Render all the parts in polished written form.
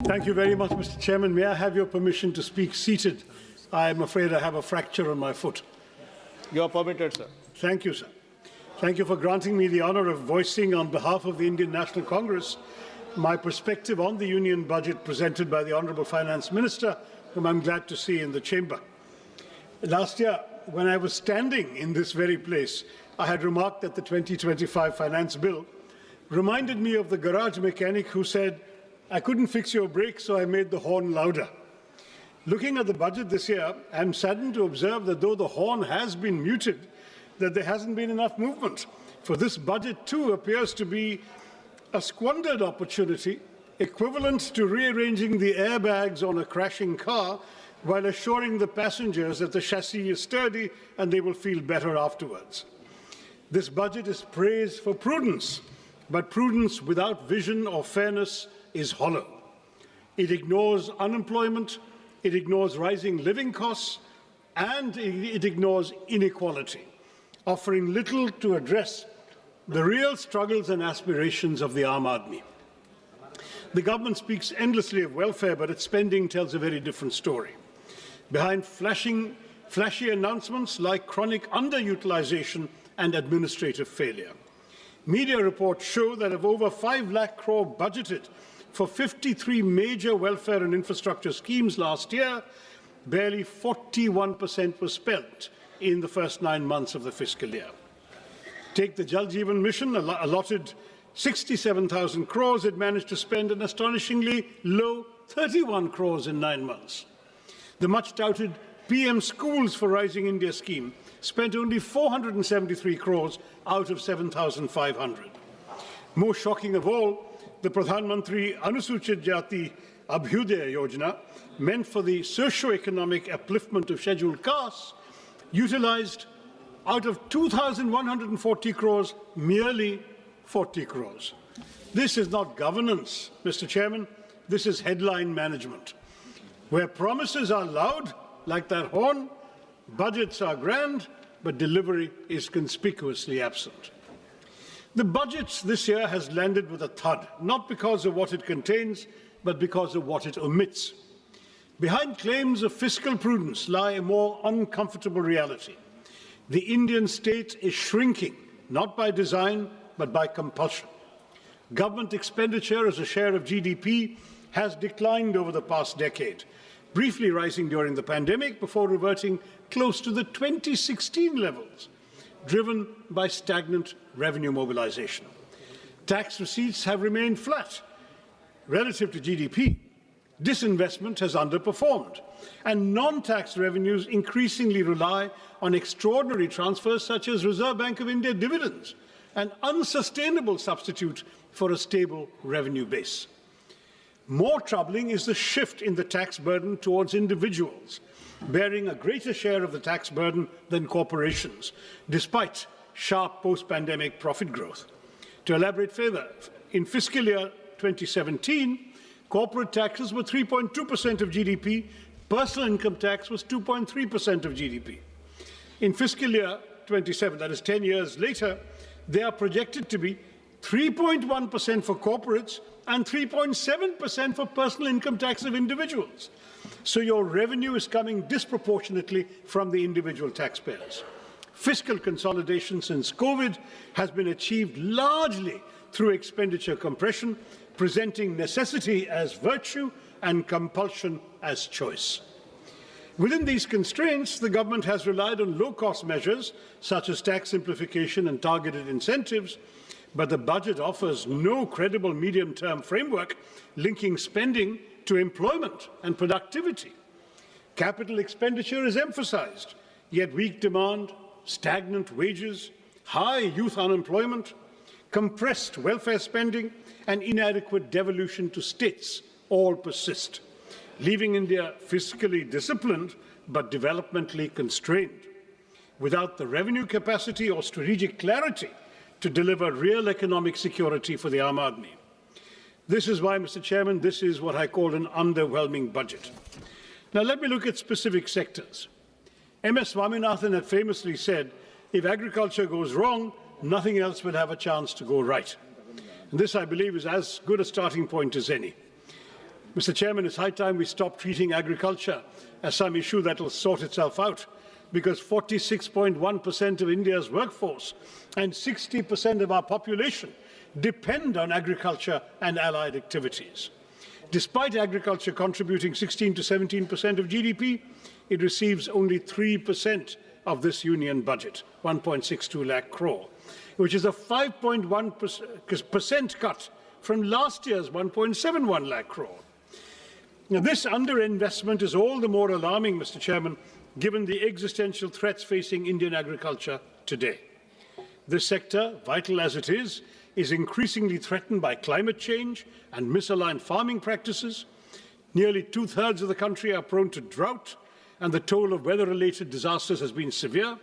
Thank you very much, Mr. Chairman. May I have your permission to speak seated? I am afraid I have a fracture on my foot. You are permitted, sir. Thank you, sir. Thank you for granting me the honour of voicing on behalf of the Indian National Congress my perspective on the Union budget presented by the Honourable Finance Minister, whom I'm glad to see in the chamber. Last year, when I was standing in this very place, I had remarked that the 2025 Finance Bill reminded me of the garage mechanic who said, "I couldn't fix your brakes, so I made the horn louder." Looking at the budget this year, I'm saddened to observe that though the horn has been muted, that there hasn't been enough movement. For this budget too appears to be a squandered opportunity, equivalent to rearranging the airbags on a crashing car while assuring the passengers that the chassis is sturdy and they will feel better afterwards. This budget is praised for prudence, but prudence without vision or fairness is hollow. It ignores unemployment, it ignores rising living costs, and it ignores inequality, offering little to address the real struggles and aspirations of the Aam Aadmi. The government speaks endlessly of welfare, but its spending tells a very different story. Behind flashy announcements like chronic underutilization and administrative failure. Media reports show that of over 5 lakh crore budgeted for 53 major welfare and infrastructure schemes last year, barely 41% was spent in the first 9 months of the fiscal year. Take the Jal Jeevan Mission, allotted 67,000 crores, it managed to spend an astonishingly low 31 crores in 9 months. The much-touted PM Schools for Rising India scheme spent only 473 crores out of 7,500. Most shocking of all, the Pradhan Mantri Anusuchit Jati Abhyudaya Yojana, meant for the socio-economic upliftment of scheduled castes, utilized out of 2,140 crores, merely 40 crores. This is not governance, Mr. Chairman. This is headline management. Where promises are loud, like that horn, budgets are grand, but delivery is conspicuously absent. The budget this year has landed with a thud, not because of what it contains, but because of what it omits. Behind claims of fiscal prudence lie a more uncomfortable reality. The Indian state is shrinking, not by design, but by compulsion. Government expenditure as a share of GDP has declined over the past decade, briefly rising during the pandemic before reverting close to the 2016 levels, driven by stagnant revenue mobilization. Tax receipts have remained flat relative to GDP. Disinvestment has underperformed, and non-tax revenues increasingly rely on extraordinary transfers such as Reserve Bank of India dividends, an unsustainable substitute for a stable revenue base. More troubling is the shift in the tax burden towards individuals, bearing a greater share of the tax burden than corporations, despite sharp post-pandemic profit growth. To elaborate further, in fiscal year 2017, corporate taxes were 3.2% of GDP, personal income tax was 2.3% of GDP. In fiscal year 27, that is 10 years later, they are projected to be 3.1% for corporates and 3.7% for personal income tax of individuals. So your revenue is coming disproportionately from the individual taxpayers. Fiscal consolidation since COVID has been achieved largely through expenditure compression, presenting necessity as virtue and compulsion as choice. Within these constraints, the government has relied on low-cost measures such as tax simplification and targeted incentives, but the budget offers no credible medium-term framework linking spending to employment and productivity. Capital expenditure is emphasized, yet weak demand, stagnant wages, high youth unemployment, compressed welfare spending, and inadequate devolution to states all persist, leaving India fiscally disciplined but developmentally constrained, without the revenue capacity or strategic clarity to deliver real economic security for the Aam Aadmi. This is why, Mr. Chairman, this is what I call an underwhelming budget. Now let me look at specific sectors. M.S. Swaminathan had famously said, if agriculture goes wrong, nothing else will have a chance to go right. And this, I believe, is as good a starting point as any. Mr. Chairman, it's high time we stop treating agriculture as some issue that will sort itself out, because 46.1% of India's workforce and 60% of our population depend on agriculture and allied activities. Despite agriculture contributing 16 to 17% of GDP, it receives only 3% of this union budget, 1.62 lakh crore, which is a 5.1% cut from last year's 1.71 lakh crore. Now, this underinvestment is all the more alarming, Mr. Chairman, given the existential threats facing Indian agriculture today. This sector, vital as it is increasingly threatened by climate change and misaligned farming practices. Nearly two-thirds of the country are prone to drought, and the toll of weather-related disasters has been severe.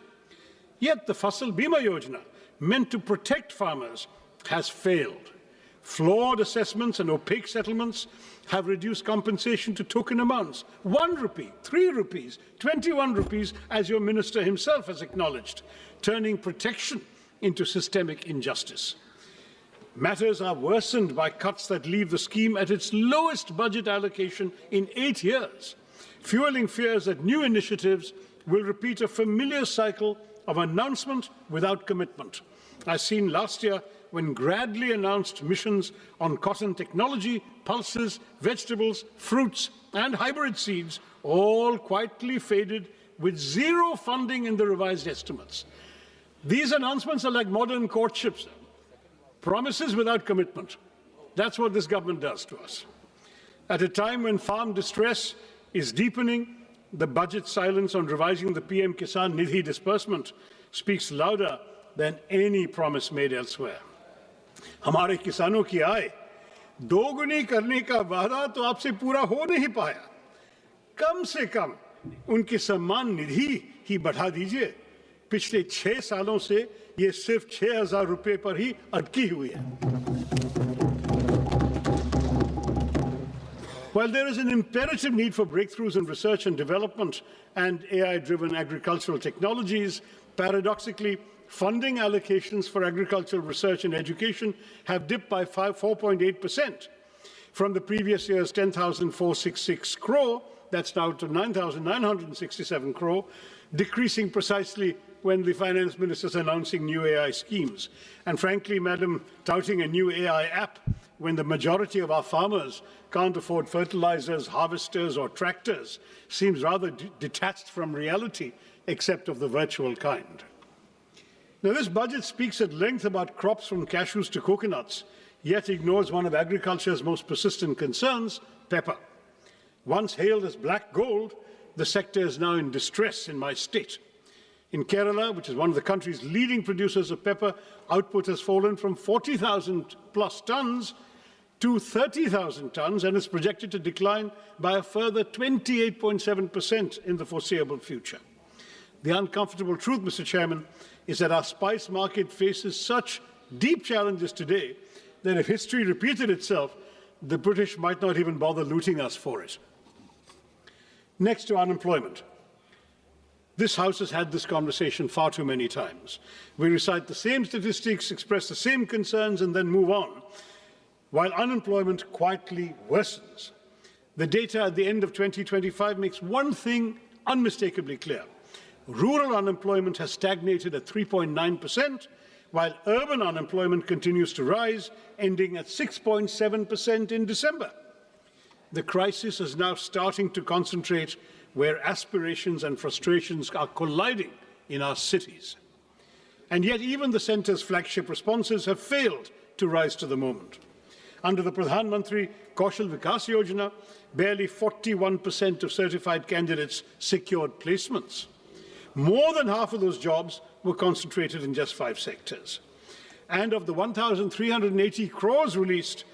Yet the Fiscal Bima Yojana, meant to protect farmers, has failed. Flawed assessments and opaque settlements have reduced compensation to token amounts, 1 rupee, 3 rupees, 21 rupees, as your minister himself has acknowledged, turning protection into systemic injustice. Matters are worsened by cuts that leave the scheme at its lowest budget allocation in 8 years, fueling fears that new initiatives will repeat a familiar cycle of announcement without commitment, as seen last year when Gradley announced missions on cotton technology, pulses, vegetables, fruits, and hybrid seeds, all quietly faded with zero funding in the revised estimates. These announcements are like modern courtships. Promises without commitment. That's what this government does to us. At a time when farm distress is deepening, the budget silence on revising the PM Kisan Nidhi disbursement speaks louder than any promise made elsewhere. हमारे किसानों की आय दोगुनी करने का वादा तो आपसे पूरा हो नहीं पाया। कम से कम उनकी सम्मान निधि ही बढ़ा दीजिए। पिछले 6 सालों से ये सिर्फ 6,000 रुपए पर ही अटकी हुई है। While there is an imperative need for breakthroughs in research and development and AI-driven agricultural technologies, paradoxically, funding allocations for agricultural research and education have dipped by 4.8% from the previous year's 10,466 crore, that's now to 9,967 crore, decreasing precisely when the finance minister is announcing new AI schemes. And frankly, Madam, touting a new AI app when the majority of our farmers can't afford fertilizers, harvesters, or tractors seems rather detached from reality, except of the virtual kind. Now, this budget speaks at length about crops from cashews to coconuts, yet ignores one of agriculture's most persistent concerns, pepper. Once hailed as black gold, the sector is now in distress in my state. In Kerala, which is one of the country's leading producers of pepper, output has fallen from 40,000 plus tons to 30,000 tons and is projected to decline by a further 28.7% in the foreseeable future. The uncomfortable truth, Mr. Chairman, is that our spice market faces such deep challenges today that if history repeated itself, the British might not even bother looting us for it. Next to unemployment. This House has had this conversation far too many times. We recite the same statistics, express the same concerns, and then move on, while unemployment quietly worsens. The data at the end of 2025 makes one thing unmistakably clear. Rural unemployment has stagnated at 3.9%, while urban unemployment continues to rise, ending at 6.7% in December. The crisis is now starting to concentrate where aspirations and frustrations are colliding in our cities. And yet even the centre's flagship responses have failed to rise to the moment. Under the Pradhan Mantri Kaushal Vikas Yojana, barely 41% of certified candidates secured placements. More than half of those jobs were concentrated in just 5 sectors. And of the 1,380 crores released,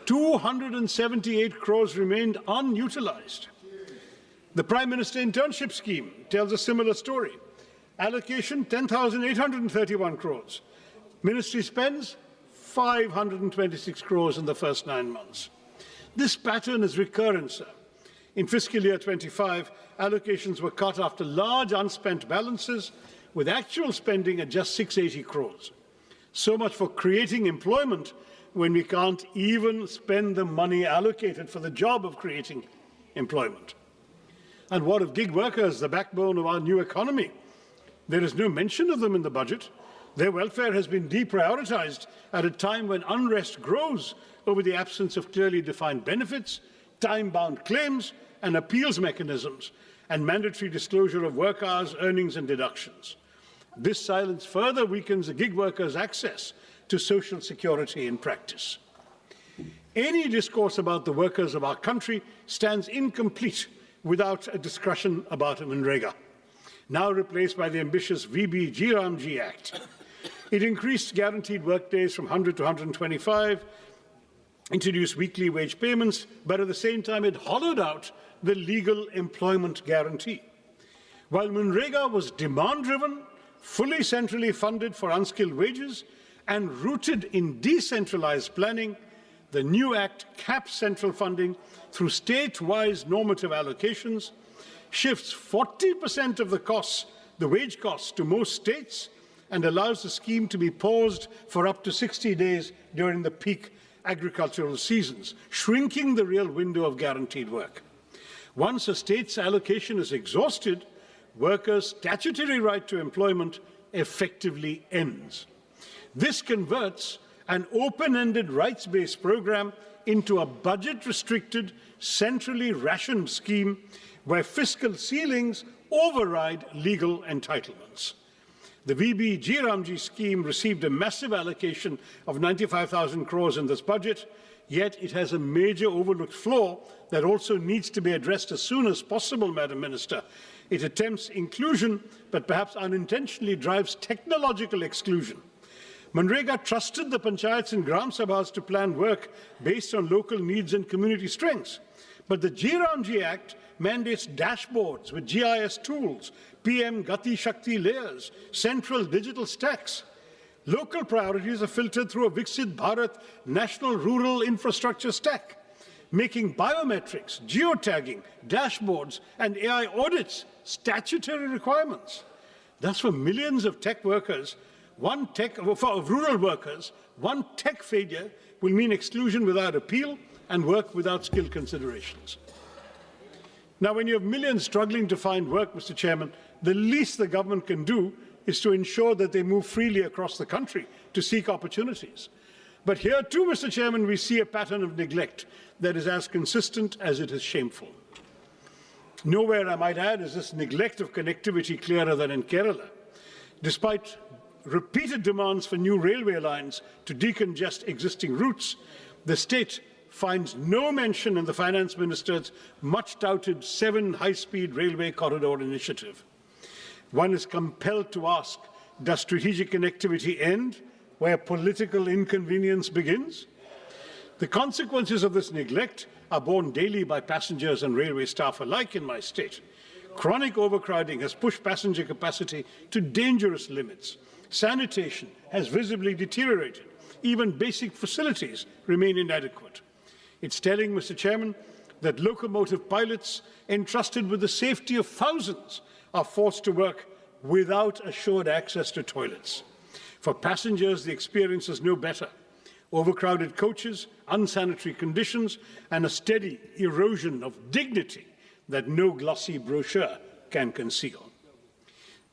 278 crores remained unutilized. The Prime Minister Internship Scheme tells a similar story. Allocation, 10,831 crores. Ministry spends 526 crores in the first 9 months. This pattern is recurrent, sir. In fiscal year 25, allocations were cut after large unspent balances, with actual spending at just 680 crores. So much for creating employment when we can't even spend the money allocated for the job of creating employment? And what of gig workers, the backbone of our new economy? There is no mention of them in the budget. Their welfare has been deprioritized at a time when unrest grows over the absence of clearly defined benefits, time-bound claims and appeals mechanisms, and mandatory disclosure of work hours, earnings and deductions. This silence further weakens the gig workers' access to social security in practice. Any discourse about the workers of our country stands incomplete without a discussion about Manrega, now replaced by the ambitious VB-G Act. It increased guaranteed work days from 100 to 125, introduced weekly wage payments, but at the same time it hollowed out the legal employment guarantee. While Manrega was demand-driven, fully centrally funded for unskilled wages, and rooted in decentralized planning, the new Act caps central funding through state-wise normative allocations, shifts 40% of the wage costs to most states, and allows the scheme to be paused for up to 60 days during the peak agricultural seasons, shrinking the real window of guaranteed work. Once a state's allocation is exhausted, workers' statutory right to employment effectively ends. This converts an open-ended rights-based program into a budget-restricted, centrally rationed scheme where fiscal ceilings override legal entitlements. The VB-G scheme received a massive allocation of 95,000 crores in this budget, yet it has a major overlooked flaw that also needs to be addressed as soon as possible, Madam Minister. It attempts inclusion, but perhaps unintentionally drives technological exclusion. Manrega trusted the panchayats and gram sabhas to plan work based on local needs and community strengths. But the G Act mandates dashboards with GIS tools, PM Gati Shakti layers, central digital stacks. Local priorities are filtered through a Viksit Bharat National Rural Infrastructure Stack, making biometrics, geotagging, dashboards and AI audits statutory requirements. Thus, for millions of tech workers, rural workers, one tech failure will mean exclusion without appeal and work without skill considerations. Now, when you have millions struggling to find work, Mr. Chairman, the least the government can do is to ensure that they move freely across the country to seek opportunities. But here too, Mr. Chairman, we see a pattern of neglect that is as consistent as it is shameful. Nowhere, I might add, is this neglect of connectivity clearer than in Kerala. Despite repeated demands for new railway lines to decongest existing routes, the state finds no mention in the Finance Minister's much-touted 7 high-speed railway corridor initiative. One is compelled to ask, does strategic connectivity end where political inconvenience begins? The consequences of this neglect are borne daily by passengers and railway staff alike in my state. Chronic overcrowding has pushed passenger capacity to dangerous limits. Sanitation has visibly deteriorated. Even basic facilities remain inadequate. It's telling, Mr. Chairman, that locomotive pilots entrusted with the safety of thousands are forced to work without assured access to toilets. For passengers, the experience is no better. Overcrowded coaches, unsanitary conditions, and a steady erosion of dignity that no glossy brochure can conceal.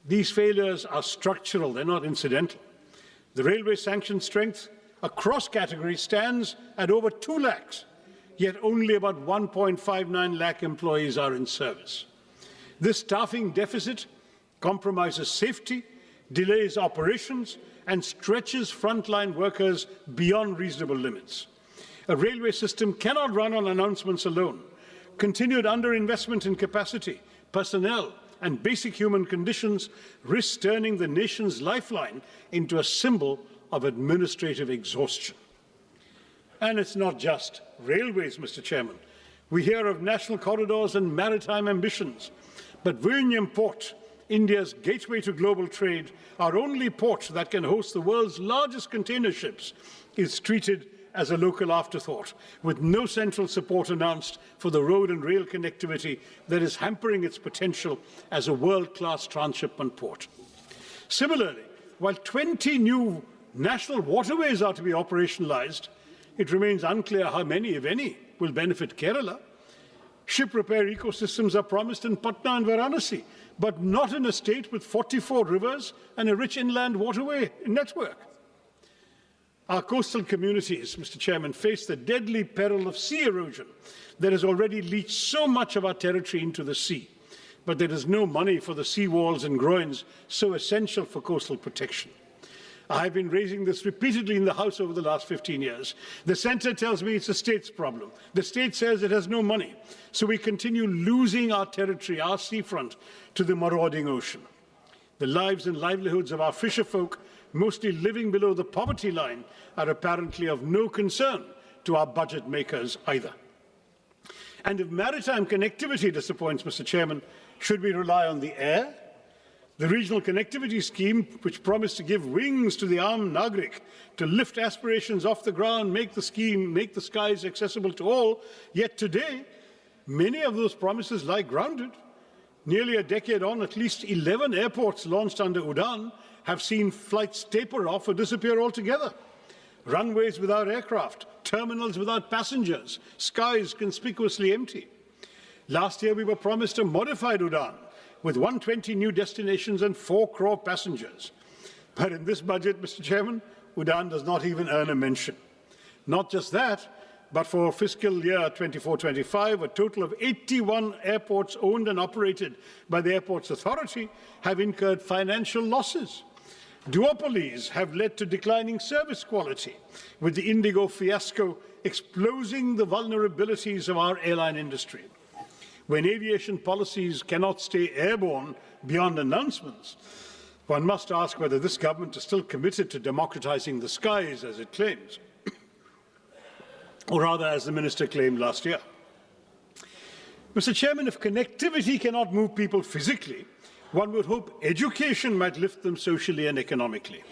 These failures are structural, they're not incidental. The railway sanction strength across categories stands at over 2 lakhs, yet only about 1.59 lakh employees are in service. This staffing deficit compromises safety, delays operations, and stretches frontline workers beyond reasonable limits. A railway system cannot run on announcements alone. Continued underinvestment in capacity, personnel, and basic human conditions risks turning the nation's lifeline into a symbol of administrative exhaustion. And it's not just railways, Mr. Chairman. We hear of national corridors and maritime ambitions. But Vizhinjam Port, India's gateway to global trade, our only port that can host the world's largest container ships, is treated as a local afterthought, with no central support announced for the road and rail connectivity that is hampering its potential as a world-class transshipment port. Similarly, while 20 new national waterways are to be operationalized, It remains unclear how many, if any, will benefit Kerala. Ship repair ecosystems are promised in Patna and Varanasi, but not in a state with 44 rivers and a rich inland waterway network. Our coastal communities, Mr. Chairman, face the deadly peril of sea erosion that has already leached so much of our territory into the sea. But there is no money for the sea walls and groins so essential for coastal protection. I have been raising this repeatedly in the House over the last 15 years. The centre tells me it's the state's problem. The state says it has no money. So we continue losing our territory, our seafront, to the marauding ocean. The lives and livelihoods of our fisherfolk, mostly living below the poverty line, are apparently of no concern to our budget makers either. And if maritime connectivity disappoints, Mr. Chairman, should we rely on the air? The regional connectivity scheme, which promised to give wings to the armed Nagrik to lift aspirations off the ground, make the skies accessible to all, yet today, many of those promises lie grounded. Nearly a decade on, at least 11 airports launched under UDAN have seen flights taper off or disappear altogether. Runways without aircraft, terminals without passengers, skies conspicuously empty. Last year, we were promised a modified UDAN with 120 new destinations and 4 crore passengers. But in this budget, Mr. Chairman, UDAN does not even earn a mention. Not just that, but for fiscal year 24-25, a total of 81 airports owned and operated by the Airports Authority have incurred financial losses. Duopolies have led to declining service quality, with the Indigo fiasco exposing the vulnerabilities of our airline industry. When aviation policies cannot stay airborne beyond announcements, one must ask whether this government is still committed to democratizing the skies, as it claims, or rather, as the minister claimed last year. Mr. Chairman, if connectivity cannot move people physically, one would hope education might lift them socially and economically.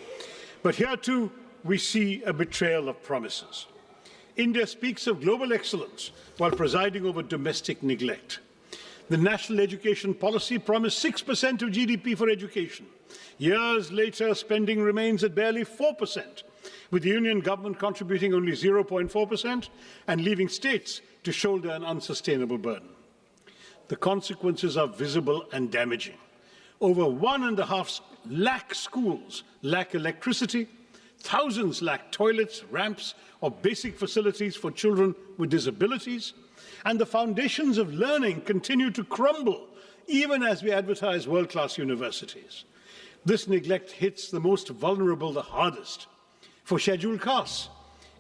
But here too, we see a betrayal of promises. India speaks of global excellence while presiding over domestic neglect. The national education policy promised 6% of GDP for education. Years later, spending remains at barely 4%, with the union government contributing only 0.4% and leaving states to shoulder an unsustainable burden. The consequences are visible and damaging. Over 1.5 lakh schools lack electricity, thousands lack toilets, ramps, or basic facilities for children with disabilities, and the foundations of learning continue to crumble even as we advertise world-class universities. This neglect hits the most vulnerable the hardest. For scheduled castes,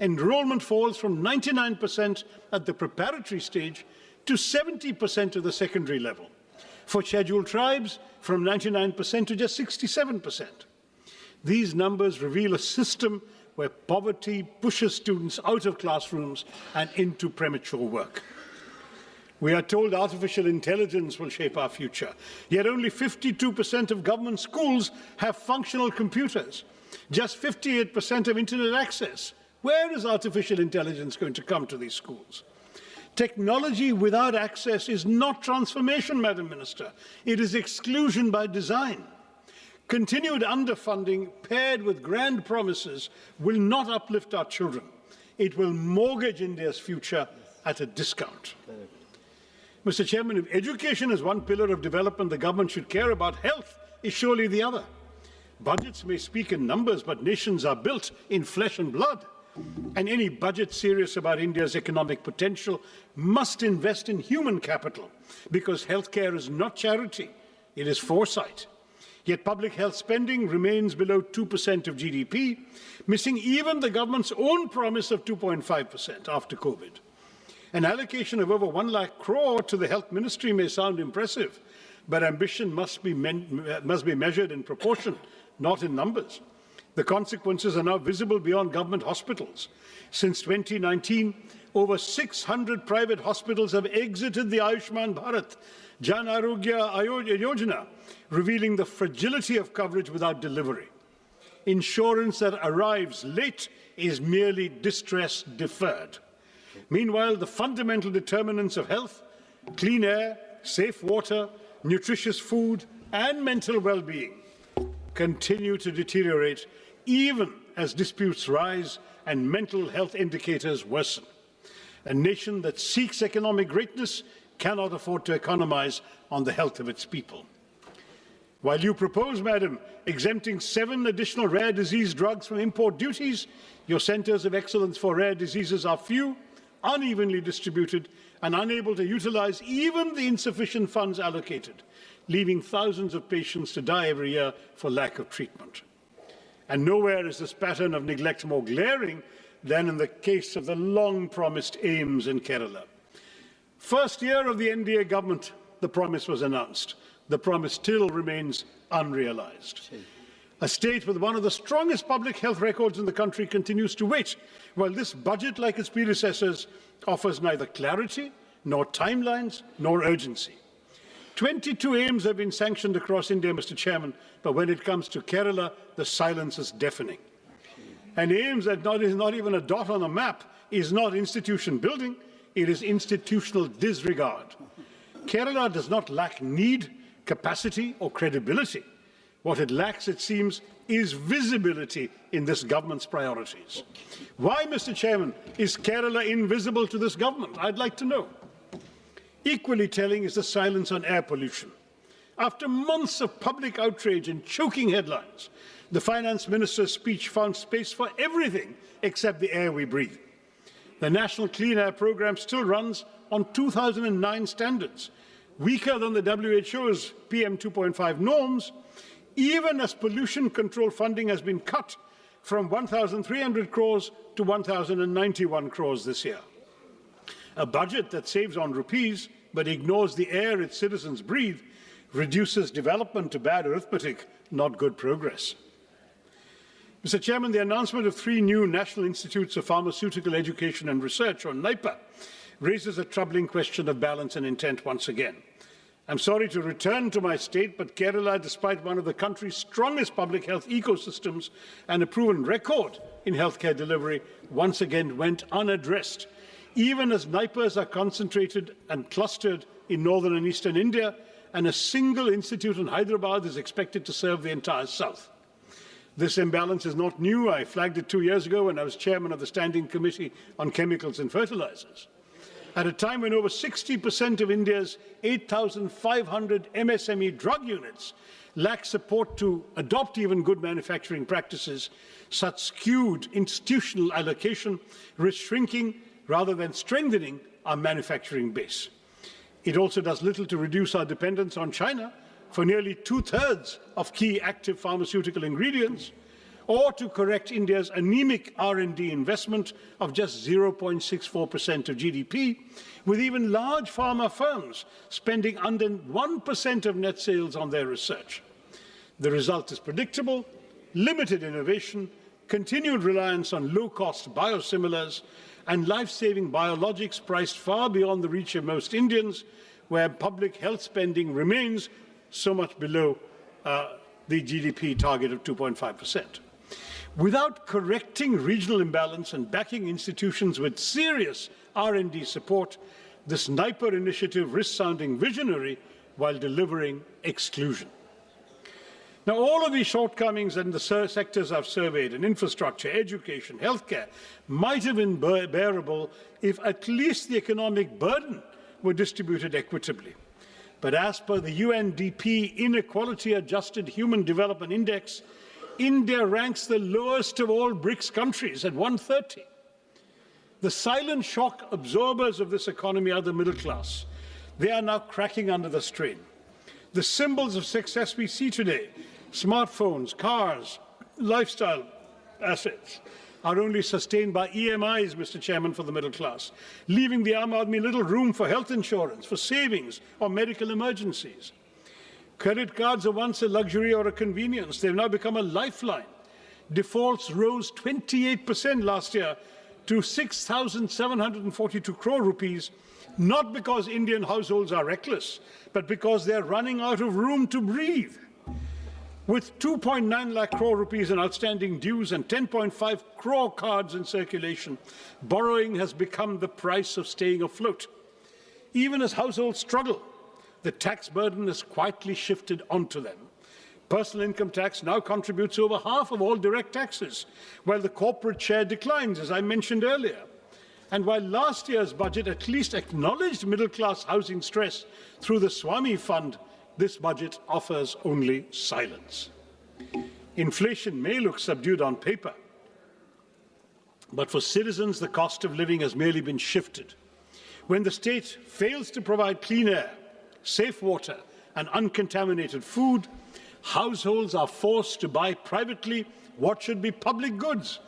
enrollment falls from 99% at the preparatory stage to 70% at the secondary level. For scheduled tribes, from 99% to just 67%. These numbers reveal a system where poverty pushes students out of classrooms and into premature work. We are told artificial intelligence will shape our future, yet only 52% of government schools have functional computers, just 58% have internet access. Where is artificial intelligence going to come to these schools? Technology without access is not transformation, Madam Minister. It is exclusion by design. Continued underfunding paired with grand promises will not uplift our children. It will mortgage India's future at a discount. Mr. Chairman, if education is one pillar of development the government should care about, health is surely the other. Budgets may speak in numbers, but nations are built in flesh and blood. And any budget serious about India's economic potential must invest in human capital, because healthcare is not charity, it is foresight. Yet public health spending remains below 2% of GDP, missing even the government's own promise of 2.5% after COVID. An allocation of over 1 lakh crore to the health ministry may sound impressive, but ambition must be measured in proportion, not in numbers. The consequences are now visible beyond government hospitals. Since 2019, over 600 private hospitals have exited the Ayushman Bharat Jan Arogya Yojana, revealing the fragility of coverage without delivery. Insurance that arrives late is merely distress deferred. Meanwhile, the fundamental determinants of health, clean air, safe water, nutritious food, and mental well-being continue to deteriorate even as disputes rise and mental health indicators worsen. A nation that seeks economic greatness cannot afford to economize on the health of its people. While you propose, Madam, exempting 7 additional rare disease drugs from import duties, your centres of excellence for rare diseases are few, unevenly distributed, and unable to utilize even the insufficient funds allocated, leaving thousands of patients to die every year for lack of treatment. And nowhere is this pattern of neglect more glaring than in the case of the long-promised AIMS in Kerala. First year of the NDA government, the promise was announced. The promise still remains unrealized. A state with one of the strongest public health records in the country continues to wait, while this budget, like its predecessors, offers neither clarity, nor timelines, nor urgency. 22 AIMS have been sanctioned across India, Mr. Chairman, but when it comes to Kerala, the silence is deafening. And AIMS that is not even a dot on a map is not institution building, it is institutional disregard. Kerala does not lack need, capacity or credibility. What it lacks, it seems, is visibility in this government's priorities. Why, Mr. Chairman, is Kerala invisible to this government? I'd like to know. Equally telling is the silence on air pollution. After months of public outrage and choking headlines, the Finance Minister's speech found space for everything except the air we breathe. The National Clean Air Programme still runs on 2009 standards, weaker than the WHO's PM 2.5 norms, even as pollution control funding has been cut from 1,300 crores to 1,091 crores this year. A budget that saves on rupees but ignores the air its citizens breathe reduces development to bad arithmetic, not good progress. Mr. Chairman, the announcement of 3 new National Institutes of Pharmaceutical Education and Research, or NIPA, raises a troubling question of balance and intent once again. I'm sorry to return to my state, but Kerala, despite one of the country's strongest public health ecosystems and a proven record in healthcare delivery, once again went unaddressed. Even as NIPAs are concentrated and clustered in northern and eastern India, and a single institute in Hyderabad is expected to serve the entire south. This imbalance is not new. I flagged it 2 years ago when I was chairman of the Standing Committee on Chemicals and Fertilizers. At a time when over 60% of India's 8,500 MSME drug units lack support to adopt even good manufacturing practices, such skewed institutional allocation risks shrinking rather than strengthening our manufacturing base. It also does little to reduce our dependence on China for nearly 2/3 of key active pharmaceutical ingredients, or to correct India's anemic R&D investment of just 0.64% of GDP, with even large pharma firms spending under 1% of net sales on their research. The result is predictable: limited innovation, continued reliance on low-cost biosimilars, and life-saving biologics priced far beyond the reach of most Indians, where public health spending remains so much below the GDP target of 2.5%. Without correcting regional imbalance and backing institutions with serious R&D support, this NIPER initiative risks sounding visionary while delivering exclusion. Now, all of these shortcomings in the sectors I've surveyed, in infrastructure, education, healthcare, might have been bearable if at least the economic burden were distributed equitably. But as per the UNDP Inequality Adjusted Human Development Index, India ranks the lowest of all BRICS countries at 130. The silent shock absorbers of this economy are the middle class. They are now cracking under the strain. The symbols of success we see today, smartphones, cars, lifestyle assets, are only sustained by EMIs, Mr. Chairman, for the middle class, leaving the Aam Aadmi little room for health insurance, for savings or medical emergencies. Credit cards are once a luxury or a convenience. They've now become a lifeline. Defaults rose 28% last year to 6,742 crore rupees, not because Indian households are reckless, but because they're running out of room to breathe. With 2.9 lakh crore rupees in outstanding dues and 10.5 crore cards in circulation, borrowing has become the price of staying afloat. Even as households struggle, the tax burden has quietly shifted onto them. Personal income tax now contributes over half of all direct taxes, while the corporate share declines, as I mentioned earlier. And while last year's budget at least acknowledged middle-class housing stress through the Swami Fund, this budget offers only silence. Inflation may look subdued on paper, but for citizens, the cost of living has merely been shifted. When the state fails to provide clean air, safe water, and uncontaminated food, households are forced to buy privately what should be public goods: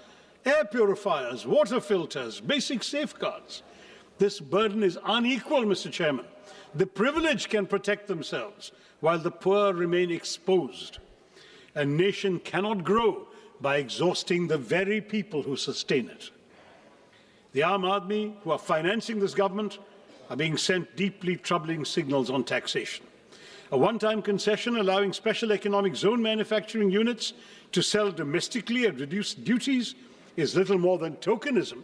air purifiers, water filters, basic safeguards. This burden is unequal, Mr. Chairman. The privileged can protect themselves, while the poor remain exposed. A nation cannot grow by exhausting the very people who sustain it. The Aam Aadmi, who are financing this government, are being sent deeply troubling signals on taxation. A one-time concession allowing special economic zone manufacturing units to sell domestically at reduced duties is little more than tokenism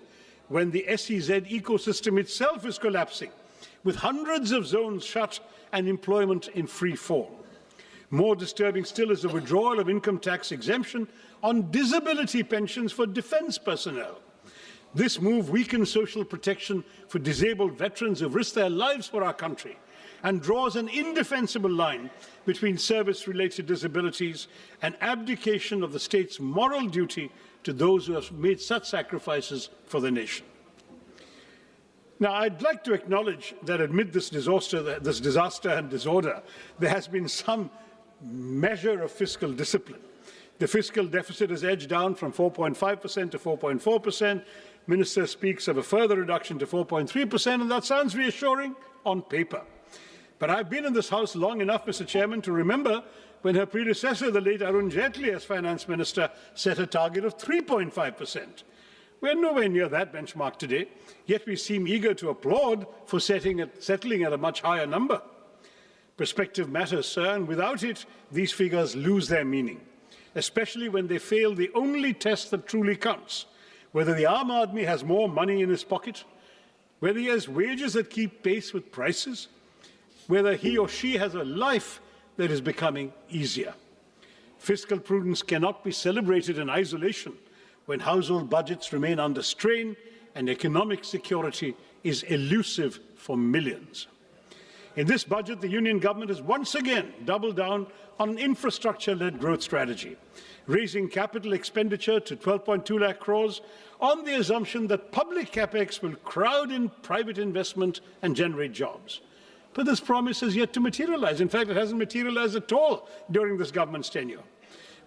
when the SEZ ecosystem itself is collapsing, with hundreds of zones shut and employment in free fall. More disturbing still is the withdrawal of income tax exemption on disability pensions for defence personnel. This move weakens social protection for disabled veterans who've risked their lives for our country and draws an indefensible line between service-related disabilities and abdication of the state's moral duty to those who have made such sacrifices for the nation. Now, I'd like to acknowledge that amid this disaster and disorder, there has been some measure of fiscal discipline. The fiscal deficit has edged down from 4.5% to 4.4%. Minister speaks of a further reduction to 4.3%, and that sounds reassuring on paper. But I've been in this House long enough, Mr. Chairman, to remember when her predecessor, the late Arun Jaitley, as Finance Minister, set a target of 3.5%. We're nowhere near that benchmark today, yet we seem eager to applaud for settling at a much higher number. Perspective matters, sir, and without it, these figures lose their meaning, especially when they fail the only test that truly counts: whether the Aam Aadmi has more money in his pocket, whether he has wages that keep pace with prices, whether he or she has a life that is becoming easier. Fiscal prudence cannot be celebrated in isolation when household budgets remain under strain and economic security is elusive for millions. In this budget, the Union government has once again doubled down on an infrastructure-led growth strategy, raising capital expenditure to 12.2 lakh crores on the assumption that public capex will crowd in private investment and generate jobs. But this promise has yet to materialize. In fact, it hasn't materialized at all during this government's tenure.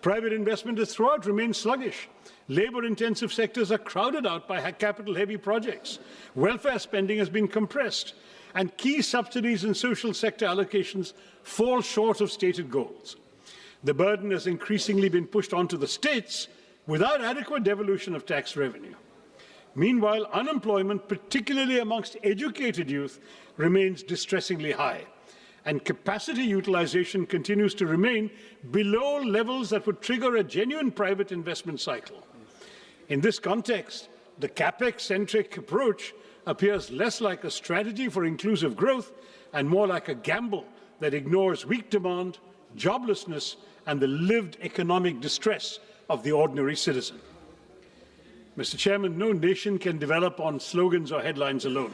Private investment has throughout remained sluggish. Labour-intensive sectors are crowded out by capital-heavy projects. Welfare spending has been compressed, and key subsidies and social sector allocations fall short of stated goals. The burden has increasingly been pushed onto the states without adequate devolution of tax revenue. Meanwhile, unemployment, particularly amongst educated youth, remains distressingly high, and capacity utilization continues to remain below levels that would trigger a genuine private investment cycle. In this context, the Capex-centric approach appears less like a strategy for inclusive growth and more like a gamble that ignores weak demand, joblessness, and the lived economic distress of the ordinary citizen. Mr. Chairman, no nation can develop on slogans or headlines alone.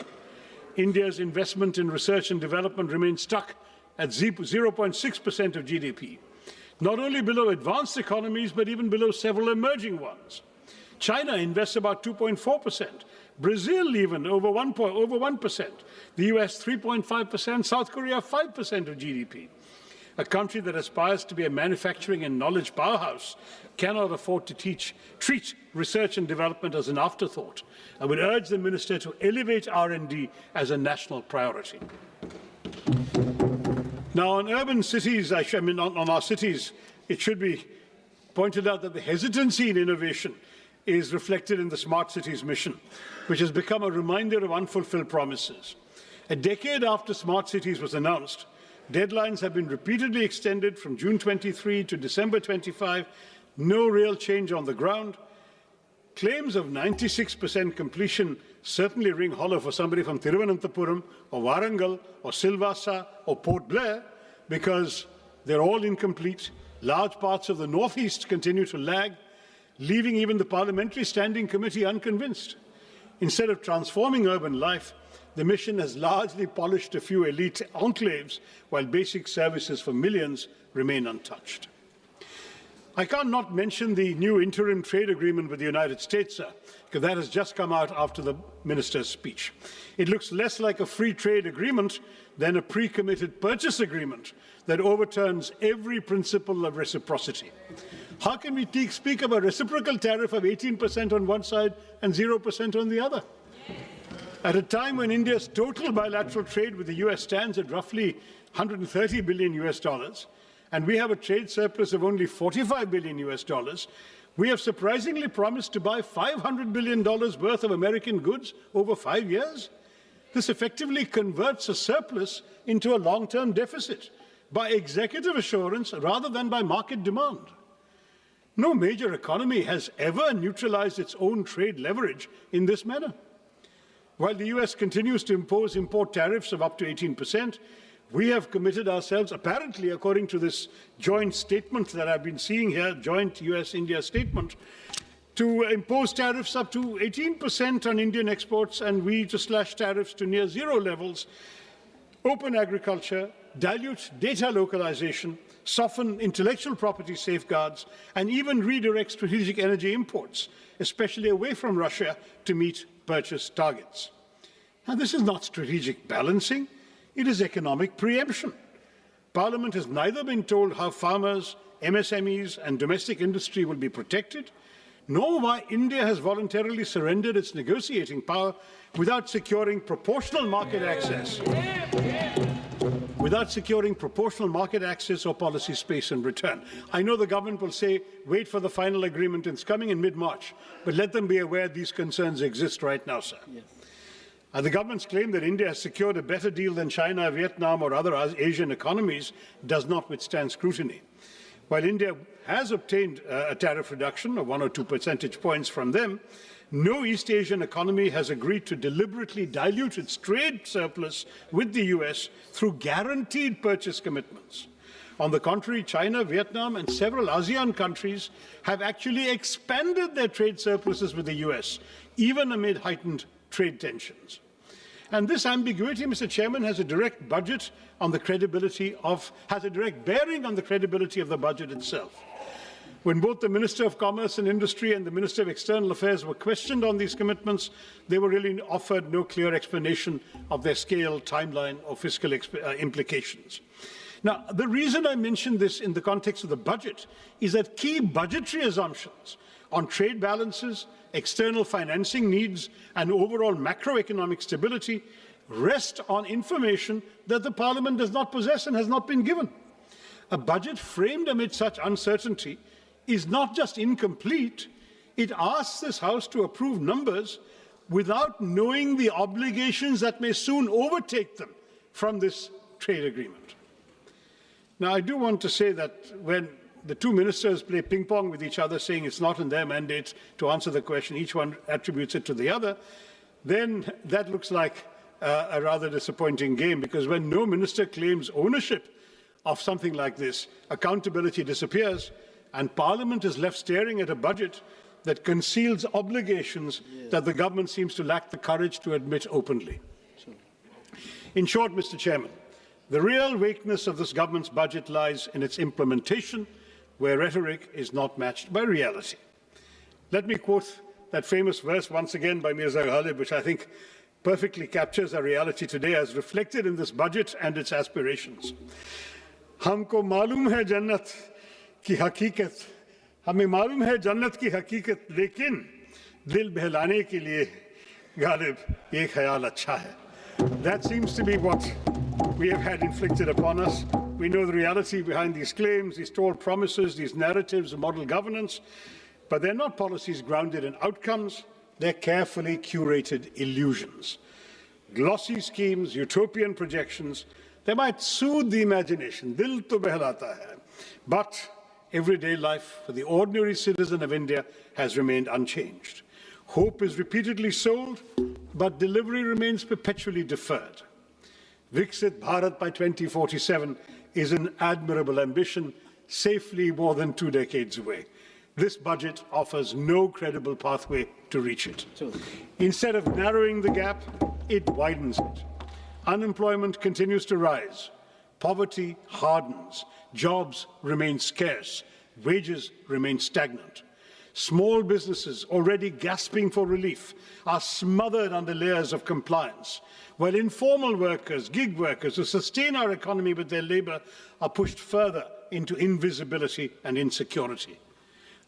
India's investment in research and development remains stuck at 0.6% of GDP, not only below advanced economies, but even below several emerging ones. China invests about 2.4%, Brazil even over 1%, the US 3.5%, South Korea 5% of GDP. A country that aspires to be a manufacturing and knowledge powerhouse cannot afford to treat research and development as an afterthought. I would urge the Minister to elevate R&D as a national priority. Now, on urban cities, on our cities, it should be pointed out that the hesitancy in innovation is reflected in the Smart Cities mission, which has become a reminder of unfulfilled promises. A decade after Smart Cities was announced, deadlines have been repeatedly extended from June 23 to December 25, no real change on the ground. Claims of 96% completion certainly ring hollow for somebody from Thiruvananthapuram or Warangal or Silvassa or Port Blair, because they're all incomplete, Large parts of the northeast continue to lag, leaving even the Parliamentary Standing Committee unconvinced. Instead of transforming urban life, the mission has largely polished a few elite enclaves, while basic services for millions remain untouched. I can't not mention the new interim trade agreement with the United States, sir, because that has just come out after the minister's speech. It looks less like a free trade agreement than a pre-committed purchase agreement that overturns every principle of reciprocity. How can we speak of a reciprocal tariff of 18% on one side and 0% on the other? At a time when India's total bilateral trade with the US stands at roughly 130 billion US dollars, and we have a trade surplus of only 45 billion US dollars, we have surprisingly promised to buy $500 billion worth of American goods over 5 years. This effectively converts a surplus into a long-term deficit by executive assurance rather than by market demand. No major economy has ever neutralized its own trade leverage in this manner. While the US continues to impose import tariffs of up to 18%, we have committed ourselves, apparently according to this joint statement that I've been seeing here, joint US-India statement, to impose tariffs up to 18% on Indian exports, and we to slash tariffs to near zero levels, open agriculture, dilute data localization, soften intellectual property safeguards, and even redirect strategic energy imports, especially away from Russia, to meet purchase targets. Now, this is not strategic balancing, it is economic preemption. Parliament has neither been told how farmers, MSMEs, and domestic industry will be protected, nor why India has voluntarily surrendered its negotiating power without securing proportional market access. Without securing proportional market access or policy space in return. I know the government will say, wait for the final agreement, it's coming in mid-March, but let them be aware these concerns exist right now, sir. Yes. The government's claim that India has secured a better deal than China, Vietnam, or other Asian economies does not withstand scrutiny. While India has obtained a tariff reduction of 1 or 2 percentage points from them, no East Asian economy has agreed to deliberately dilute its trade surplus with the US through guaranteed purchase commitments. On the contrary, China, Vietnam, and several ASEAN countries have actually expanded their trade surpluses with the US, even amid heightened trade tensions. And this ambiguity, Mr. Chairman, has a direct bearing on the credibility of the budget itself. When both the Minister of Commerce and Industry and the Minister of External Affairs were questioned on these commitments, they were really offered no clear explanation of their scale, timeline, or fiscal implications. Now, the reason I mention this in the context of the budget is that key budgetary assumptions on trade balances, external financing needs, and overall macroeconomic stability rest on information that the Parliament does not possess and has not been given. A budget framed amid such uncertainty is not just incomplete, it asks this House to approve numbers without knowing the obligations that may soon overtake them from this trade agreement. Now, I do want to say that when the two ministers play ping-pong with each other, saying it's not in their mandate to answer the question, each one attributes it to the other, then that looks like a rather disappointing game, because when no minister claims ownership of something like this, accountability disappears, and Parliament is left staring at a budget that conceals obligations that the government seems to lack the courage to admit openly. In short, Mr. Chairman, the real weakness of this government's budget lies in its implementation, where rhetoric is not matched by reality. Let me quote that famous verse once again by Mirza Ghalib, which I think perfectly captures our reality today as reflected in this budget and its aspirations. हमको मालूम है जन्नत की हकीकत, हमें मालूम है जन्नत की हकीकत, लेकिन दिल बहलाने के लिए गालिब ये ख्याल अच्छा है. That seems to be what we have had inflicted upon us. We know the reality behind these claims, these tall promises, these narratives of model governance, but they're not policies grounded in outcomes, they're carefully curated illusions. Glossy schemes, utopian projections, they might soothe the imagination, dil to behlata hai, but everyday life for the ordinary citizen of India has remained unchanged. Hope is repeatedly sold, but delivery remains perpetually deferred. Viksit Bharat by 2047 is an admirable ambition, safely more than 2 decades away. This budget offers no credible pathway to reach it. Instead of narrowing the gap, it widens it. Unemployment continues to rise. Poverty hardens. Jobs remain scarce. Wages remain stagnant. Small businesses, already gasping for relief, are smothered under layers of compliance, while informal workers, gig workers, who sustain our economy with their labour, are pushed further into invisibility and insecurity.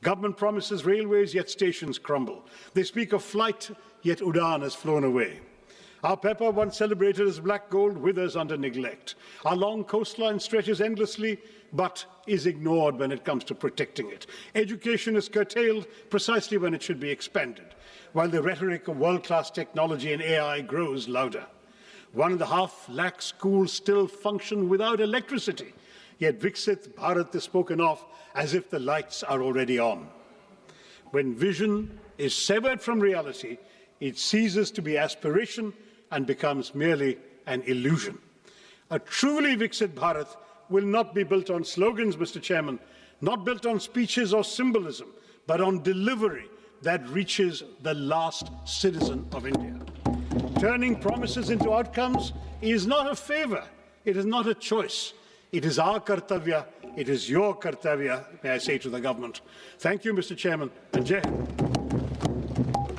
Government promises railways, yet stations crumble. They speak of flight, yet Udan has flown away. Our pepper, once celebrated as black gold, withers under neglect. Our long coastline stretches endlessly, but is ignored when it comes to protecting it. Education is curtailed precisely when it should be expanded, while the rhetoric of world-class technology and AI grows louder. 1.5 lakh schools still function without electricity, yet Viksit Bharat is spoken of as if the lights are already on. When vision is severed from reality, it ceases to be aspiration and becomes merely an illusion. A truly Viksit Bharat will not be built on slogans, Mr. Chairman, not built on speeches or symbolism, but on delivery that reaches the last citizen of India. Turning promises into outcomes is not a favour, it is not a choice. It is our kartavya, it is your kartavya, may I say to the government. Thank you, Mr. Chairman, and Jai Hind.